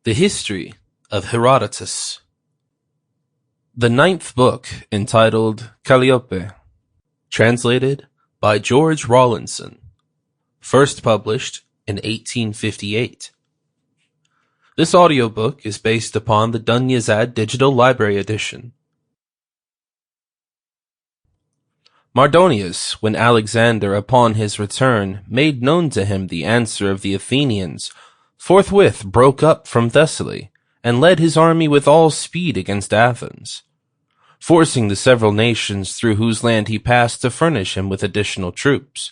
The History of Herodotus. The ninth book, entitled Calliope, translated by George Rawlinson, first published in 1858. This audiobook is based upon the Dunyazad Digital Library Edition. Mardonius, when Alexander, upon his return, made known to him the answer of the Athenians, forthwith broke up from Thessaly, and led his army with all speed against Athens, forcing the several nations through whose land he passed to furnish him with additional troops.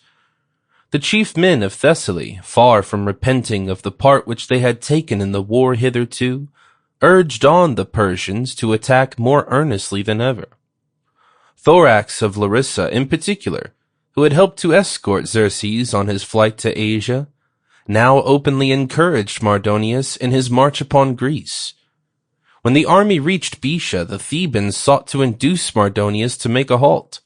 The chief men of Thessaly, far from repenting of the part which they had taken in the war hitherto, urged on the Persians to attack more earnestly than ever. Thorax of Larissa, in particular, who had helped to escort Xerxes on his flight to Asia, now openly encouraged Mardonius in his march upon Greece. When the army reached Boeotia, the Thebans sought to induce Mardonius to make a halt.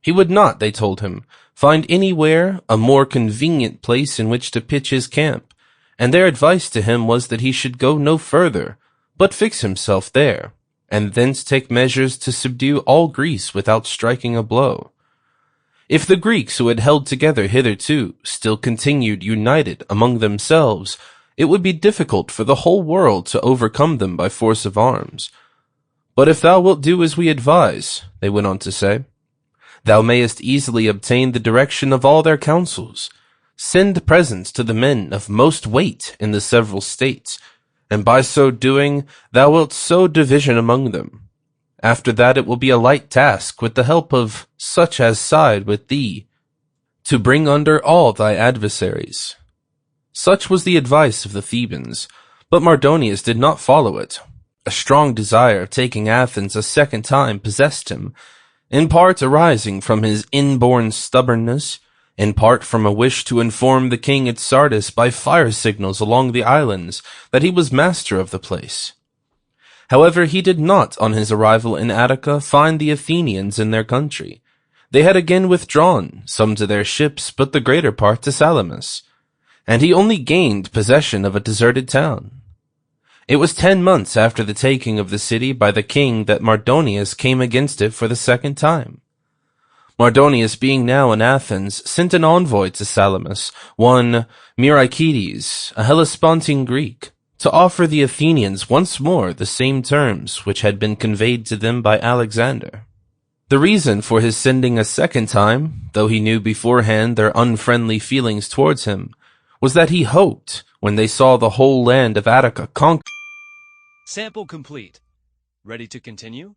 He would not, they told him, find anywhere a more convenient place in which to pitch his camp, and their advice to him was that he should go no further, but fix himself there, and thence take measures to subdue all Greece without striking a blow. If the Greeks, who had held together hitherto, still continued united among themselves, it would be difficult for the whole world to overcome them by force of arms. But if thou wilt do as we advise, they went on to say, thou mayest easily obtain the direction of all their counsels. Send presents to the men of most weight in the several states, and by so doing thou wilt sow division among them. After that it will be a light task, with the help of such as side with thee, to bring under all thy adversaries. Such was the advice of the Thebans, but Mardonius did not follow it. A strong desire of taking Athens a second time possessed him, in part arising from his inborn stubbornness, in part from a wish to inform the king at Sardis by fire signals along the islands that he was master of the place. However, he did not, on his arrival in Attica, find the Athenians in their country. They had again withdrawn, some to their ships, but the greater part to Salamis, and he only gained possession of a deserted town. It was 10 months after the taking of the city by the king that Mardonius came against it for the second time. Mardonius, being now in Athens, sent an envoy to Salamis, one Myricides, a Hellespontine Greek, to offer the Athenians once more the same terms which had been conveyed to them by Alexander. The reason for his sending a second time, though he knew beforehand their unfriendly feelings towards him, was that he hoped, when they saw the whole land of Attica conquered. Sample complete. Ready to continue?